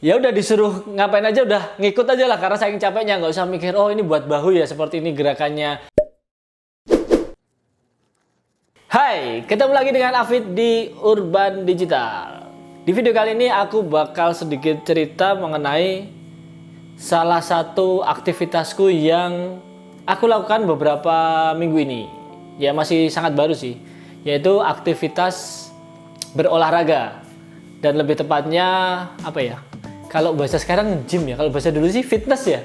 Ya udah disuruh ngapain aja udah ngikut aja lah karena saking capeknya nggak usah mikir oh ini buat bahu ya seperti ini gerakannya. Hai, ketemu lagi dengan Afid di Urban Digital. Di video kali ini aku bakal sedikit cerita mengenai salah satu aktivitasku yang aku lakukan beberapa minggu ini. Ya masih sangat baru sih, yaitu aktivitas berolahraga. Dan lebih tepatnya apa ya? Kalau bahasa sekarang gym ya, kalau bahasa dulu sih fitness ya.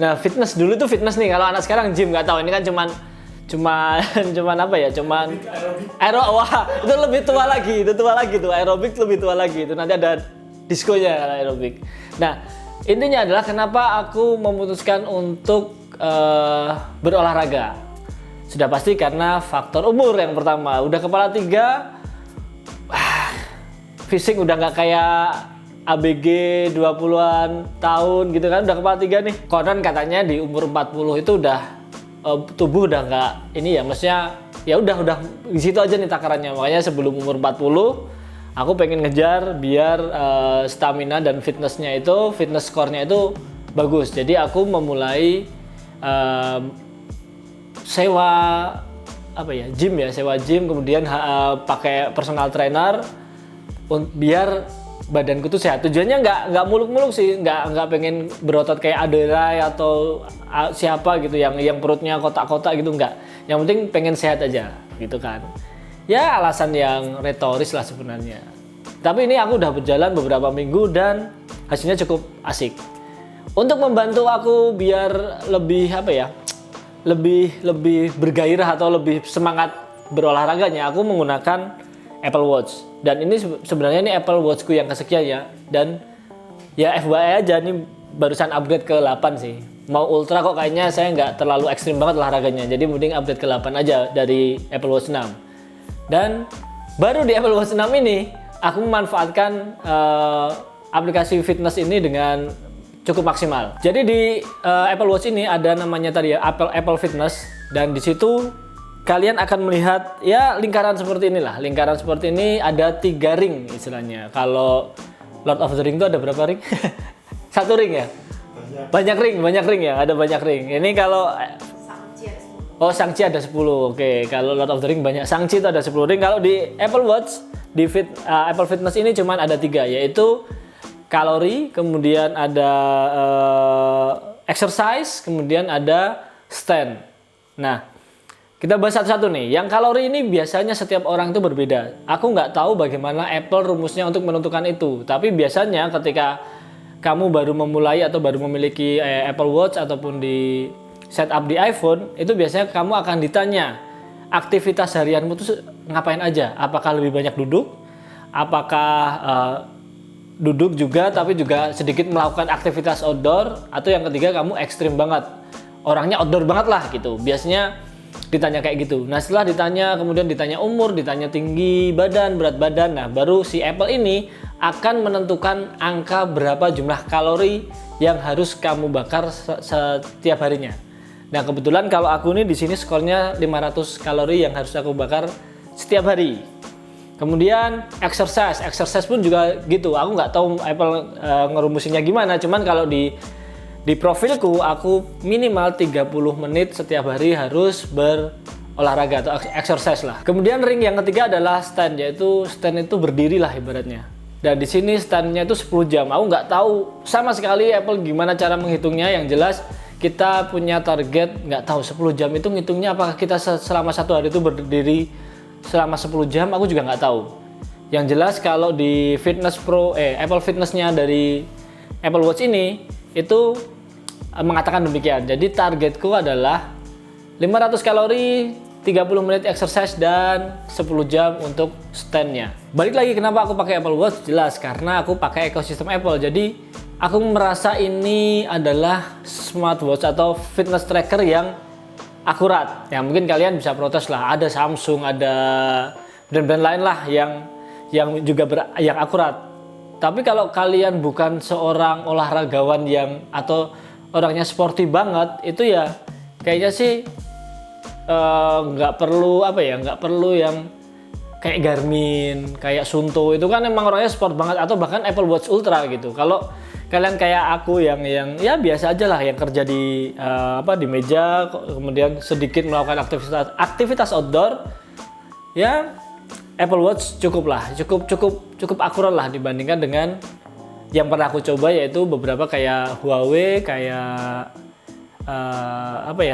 Nah fitness dulu tuh fitness nih, kalau anak sekarang gym nggak tahu. Ini kan cuman apa ya? Cuman wah itu lebih tua lagi, tuh aerobik lebih tua lagi. Itu nanti ada diskonya kalau aerobik. Nah intinya adalah kenapa aku memutuskan untuk berolahraga. Sudah pasti karena faktor umur yang pertama. Udah kepala 3, fisik udah nggak kayak ABG 20-an tahun gitu kan, udah kepala 3 nih. Konon katanya di umur 40 itu udah tubuh udah nggak ini ya, maksudnya ya udah di situ aja nih takarannya. Makanya sebelum umur 40 aku pengen ngejar biar stamina dan fitness score-nya itu bagus. Jadi aku memulai sewa gym kemudian pakai personal trainer biar badanku tuh sehat. Tujuannya nggak muluk-muluk sih, nggak pengen berotot kayak Aderai atau siapa gitu yang perutnya kotak-kotak gitu, nggak. Yang penting pengen sehat aja gitu kan. Ya alasan yang retoris lah sebenarnya. Tapi ini aku udah berjalan beberapa minggu dan hasilnya cukup asik. Untuk membantu aku biar lebih lebih bergairah atau lebih semangat berolahraganya, aku menggunakan Apple Watch. Dan ini sebenarnya ini Apple Watchku yang kesekian ya. Dan ya FYI aja nih barusan upgrade ke 8 sih. Mau Ultra kok kayaknya saya nggak terlalu ekstrim banget olahraganya. Jadi mending upgrade ke 8 aja dari Apple Watch 6. Dan baru di Apple Watch 6 ini aku memanfaatkan aplikasi fitness ini dengan cukup maksimal. Jadi di Apple Watch ini ada namanya tadi ya Apple Fitness, dan di situ kalian akan melihat ya lingkaran seperti inilah. Lingkaran seperti ini ada 3 ring istilahnya. Kalau Lord of the Ring itu ada berapa ring? 1 ring ya? Banyak ring ya, ada banyak ring. Ini kalau Shang-Chi ada 10. Oke, kalau Lord of the Ring banyak. Shang-Chi itu ada 10 ring. Kalau di Apple Watch di Apple Fitness ini cuman ada 3, yaitu kalori, kemudian ada exercise, kemudian ada stand. Nah, kita bahas satu-satu nih. Yang kalori ini biasanya setiap orang itu berbeda. Aku nggak tahu bagaimana Apple rumusnya untuk menentukan itu. Tapi biasanya ketika kamu baru memulai atau baru memiliki Apple Watch ataupun di setup di iPhone, itu biasanya kamu akan ditanya aktivitas harianmu tuh ngapain aja. Apakah lebih banyak duduk? Apakah duduk juga tapi juga sedikit melakukan aktivitas outdoor? Atau yang ketiga kamu ekstrim banget, orangnya outdoor banget lah gitu. Biasanya ditanya kayak gitu. Nah setelah ditanya, kemudian ditanya umur, ditanya tinggi badan, berat badan. Nah baru si Apple ini akan menentukan angka berapa jumlah kalori yang harus kamu bakar setiap harinya. Nah kebetulan kalau aku ini di sini skornya 500 kalori yang harus aku bakar setiap hari. Kemudian exercise pun juga gitu. Aku nggak tahu Apple ngerumusinnya gimana. Cuman kalau di profilku aku minimal 30 menit setiap hari harus berolahraga atau exercise lah. Kemudian ring yang ketiga adalah stand, yaitu stand itu berdiri lah ibaratnya. Dan di sini standnya itu 10 jam. Aku nggak tahu sama sekali Apple gimana cara menghitungnya. Yang jelas kita punya target, nggak tahu 10 jam itu ngitungnya apakah kita selama 1 hari itu berdiri selama 10 jam, aku juga nggak tahu. Yang jelas kalau di Apple Fitness-nya dari Apple Watch ini itu mengatakan demikian. Jadi targetku adalah 500 kalori, 30 menit exercise, dan 10 jam untuk stand-nya. Balik lagi kenapa aku pakai Apple Watch? Jelas karena aku pakai ekosistem Apple. Jadi aku merasa ini adalah smartwatch atau fitness tracker yang akurat. Ya mungkin kalian bisa protes lah, ada Samsung, ada brand-brand lain lah yang juga yang akurat. Tapi kalau kalian bukan seorang olahragawan atau orangnya sporty banget, itu ya kayaknya sih nggak perlu yang kayak Garmin, kayak Suunto itu kan emang orangnya sport banget, atau bahkan Apple Watch Ultra gitu. Kalau kalian kayak aku yang ya biasa aja lah, yang kerja di di meja, kemudian sedikit melakukan aktivitas outdoor, ya Apple Watch cukup akurat lah dibandingkan dengan yang pernah aku coba, yaitu beberapa kayak Huawei, kayak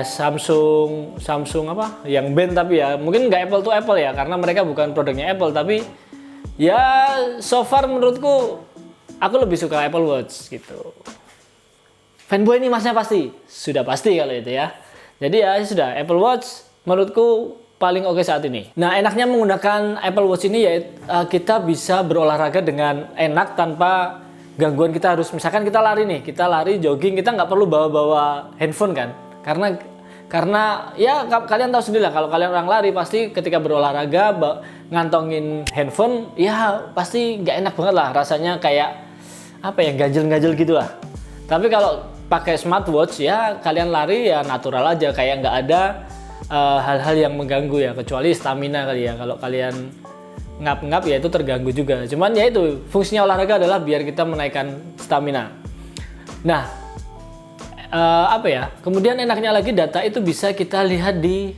Samsung yang band, tapi ya mungkin nggak Apple to Apple ya, karena mereka bukan produknya Apple, tapi ya so far menurutku aku lebih suka Apple Watch gitu. Fanboy ini masnya sudah pasti kalau itu ya. Jadi ya sudah, Apple Watch menurutku paling oke saat ini. Nah, enaknya menggunakan Apple Watch ini ya kita bisa berolahraga dengan enak tanpa gangguan. Kita harus, misalkan kita lari jogging, kita nggak perlu bawa handphone kan, karena ya kalian tahu sendiri lah, kalau kalian orang lari pasti ketika berolahraga ngantongin handphone ya pasti nggak enak banget lah rasanya, kayak ganjel-ganjel gitu lah. Tapi kalau pakai smartwatch ya kalian lari ya natural aja, kayak nggak ada hal-hal yang mengganggu ya, kecuali stamina kali ya. Kalau kalian ngap-ngap ya itu terganggu juga. Cuman ya itu fungsinya olahraga adalah biar kita menaikkan stamina. Nah, kemudian enaknya lagi data itu bisa kita lihat di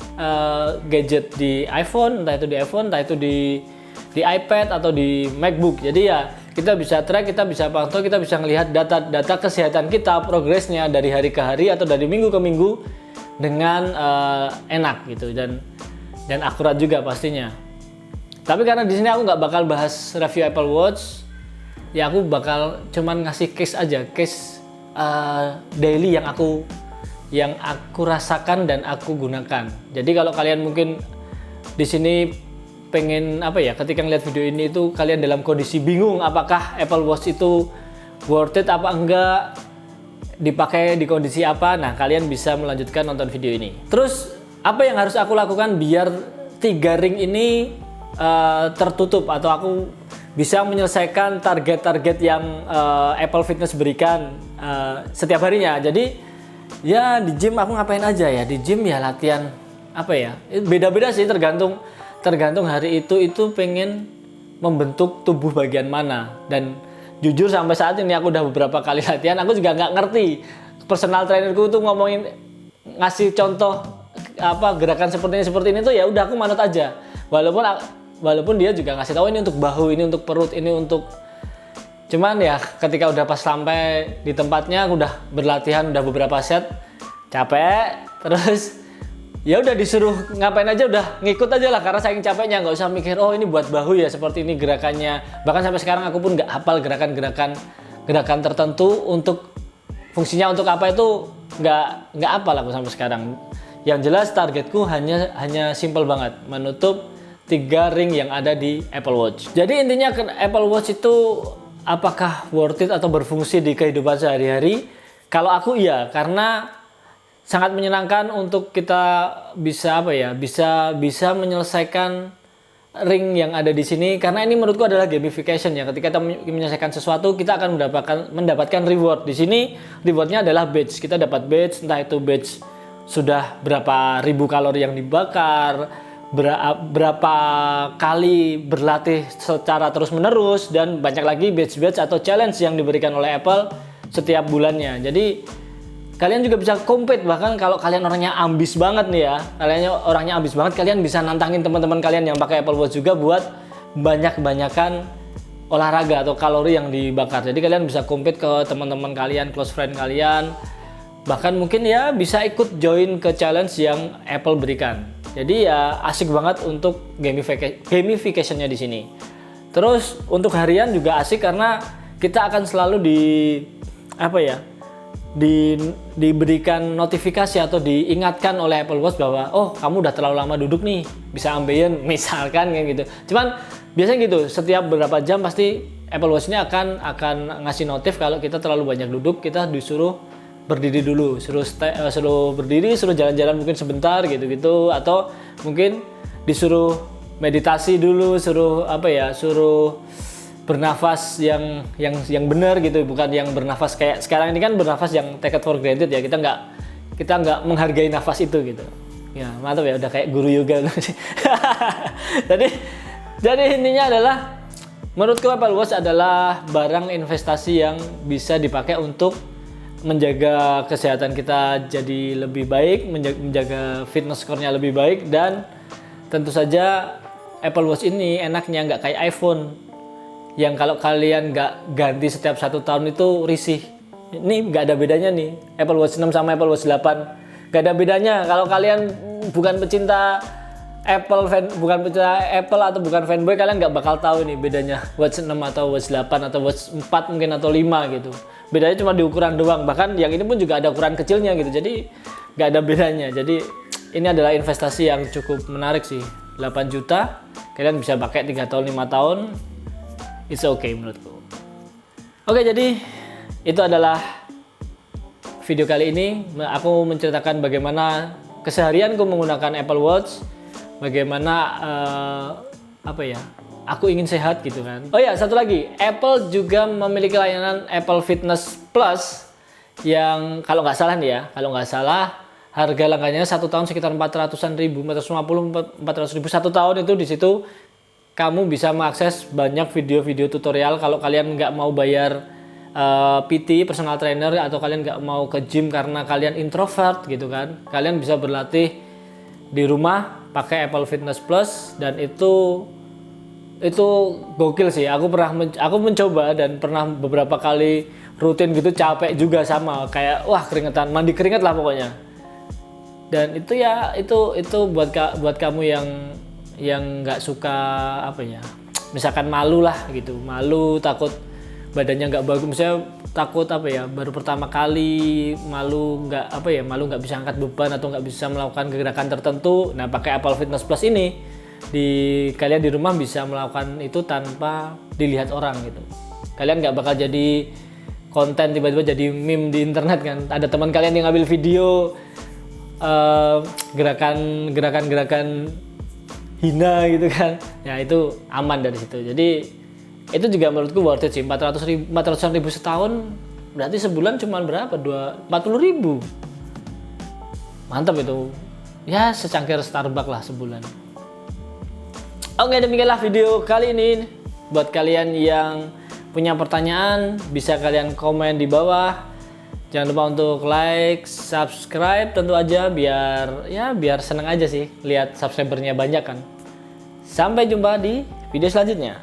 gadget di iPhone, entah itu di iPad atau di MacBook. Jadi ya kita bisa track, kita bisa pantau, kita bisa melihat data kesehatan kita, progresnya dari hari ke hari atau dari minggu ke minggu dengan enak gitu, dan akurat juga pastinya. Tapi karena di sini aku nggak bakal bahas review Apple Watch, ya aku bakal cuman ngasih case daily yang aku rasakan dan aku gunakan. Jadi kalau kalian mungkin di sini pengen ketika ngeliat video ini itu kalian dalam kondisi bingung apakah Apple Watch itu worth it apa enggak, dipakai di kondisi apa, nah kalian bisa melanjutkan nonton video ini. Terus apa yang harus aku lakukan biar 3 ring ini tertutup, atau aku bisa menyelesaikan target-target yang Apple Fitness berikan setiap harinya. Jadi ya di gym aku ngapain aja ya, di gym ya latihan beda-beda sih, tergantung hari itu pengen membentuk tubuh bagian mana. Dan jujur sampai saat ini aku udah beberapa kali latihan, aku juga nggak ngerti. Personal trainerku tuh ngasih contoh gerakan seperti ini tuh ya udah aku manut aja. Walaupun dia juga ngasih tahu ini untuk bahu, ini untuk perut, ini untuk, cuman ya ketika udah pas sampai di tempatnya aku udah berlatihan udah beberapa set, capek, terus ya udah disuruh ngapain aja udah ngikut aja lah, karena saking capeknya, nggak usah mikir oh ini buat bahu ya seperti ini gerakannya. Bahkan sampai sekarang aku pun nggak hafal gerakan tertentu untuk fungsinya untuk apa itu nggak hafal aku sampai sekarang. Yang jelas targetku hanya simple banget, menutup 3 ring yang ada di Apple Watch. Jadi intinya Apple Watch itu apakah worth it atau berfungsi di kehidupan sehari-hari? Kalau aku iya, karena sangat menyenangkan untuk kita bisa bisa menyelesaikan ring yang ada di sini, karena ini menurutku adalah gamification ya. Ketika kita menyelesaikan sesuatu, kita akan mendapatkan reward. Di sini rewardnya adalah badge. Kita dapat badge, entah itu badge sudah berapa ribu kalori yang dibakar, berapa kali berlatih secara terus-menerus, dan banyak lagi badge atau challenge yang diberikan oleh Apple setiap bulannya. Jadi kalian juga bisa compete, bahkan kalau kalian orangnya ambis banget nih ya, kalian bisa nantangin teman-teman kalian yang pakai Apple Watch juga buat banyakan olahraga atau kalori yang dibakar. Jadi kalian bisa compete ke teman-teman kalian, close friend kalian, bahkan mungkin ya bisa ikut join ke challenge yang Apple berikan. Jadi ya asik banget untuk gamification-nya di sini. Terus untuk harian juga asik karena kita akan selalu diberikan notifikasi atau diingatkan oleh Apple Watch bahwa oh kamu udah terlalu lama duduk nih, bisa ambeien misalkan kayak gitu. Cuman biasanya gitu, setiap beberapa jam pasti Apple Watch ini akan ngasih notif kalau kita terlalu banyak duduk, kita disuruh berdiri dulu, suruh berdiri, suruh jalan-jalan mungkin sebentar gitu-gitu, atau mungkin disuruh meditasi dulu, suruh bernafas yang benar gitu, bukan yang bernafas kayak sekarang ini kan bernafas yang take it for granted ya, kita nggak menghargai nafas itu gitu. Ya mantap ya, udah kayak guru yoga. Jadi Jadi intinya adalah menurutku Apple Watch adalah barang investasi yang bisa dipakai untuk menjaga kesehatan kita jadi lebih baik, menjaga fitness score-nya lebih baik, dan tentu saja Apple Watch ini enaknya nggak kayak iPhone yang kalau kalian nggak ganti setiap 1 tahun itu risih. Ini nggak ada bedanya nih, Apple Watch 6 sama Apple Watch 8 nggak ada bedanya. Kalau kalian bukan pecinta Apple atau bukan fanboy, kalian nggak bakal tahu nih bedanya Watch 6 atau Watch 8 atau Watch 4 mungkin atau 5 gitu. Bedanya cuma di ukuran doang, bahkan yang ini pun juga ada ukuran kecilnya gitu, jadi nggak ada bedanya. Jadi ini adalah investasi yang cukup menarik sih. 8 juta kalian bisa pakai 3 tahun 5 tahun, it's okay menurutku. Oke, jadi itu adalah video kali ini. Aku menceritakan bagaimana keseharianku menggunakan Apple Watch, bagaimana aku ingin sehat gitu kan. Oh ya, satu lagi, Apple juga memiliki layanan Apple Fitness Plus yang kalau nggak salah nih ya, harga langganannya 1 tahun sekitar 400-an ribu, 450-400 ribu 1 tahun. Itu di situ kamu bisa mengakses banyak video-video tutorial. Kalau kalian nggak mau bayar PT, personal trainer, atau kalian nggak mau ke gym karena kalian introvert gitu kan, kalian bisa berlatih di rumah pakai Apple Fitness Plus, dan itu gokil sih. Aku mencoba dan pernah beberapa kali rutin gitu, capek juga sama kayak keringetan, mandi keringet lah pokoknya. Dan itu ya itu buat kamu yang nggak suka misalkan malu lah gitu, malu, takut badannya nggak bagus, misalnya takut baru pertama kali, malu nggak bisa angkat beban atau nggak bisa melakukan gerakan tertentu. Nah, pakai Apple Fitness Plus ini, kalian di rumah bisa melakukan itu tanpa dilihat orang gitu. Kalian nggak bakal jadi konten tiba-tiba jadi meme di internet kan. Ada teman kalian yang ngambil video gerakan hina gitu kan. Ya itu aman dari situ. Jadi itu juga menurutku worth it sih. 400-an ribu setahun, berarti sebulan cuma berapa? 40 ribu. Mantap itu. Ya secangkir Starbucks lah sebulan. Oke, demikianlah video kali ini. Buat kalian yang punya pertanyaan, bisa kalian komen di bawah. Jangan lupa untuk like, subscribe tentu aja, biar seneng aja sih lihat subscribernya banyak kan. Sampai jumpa di video selanjutnya.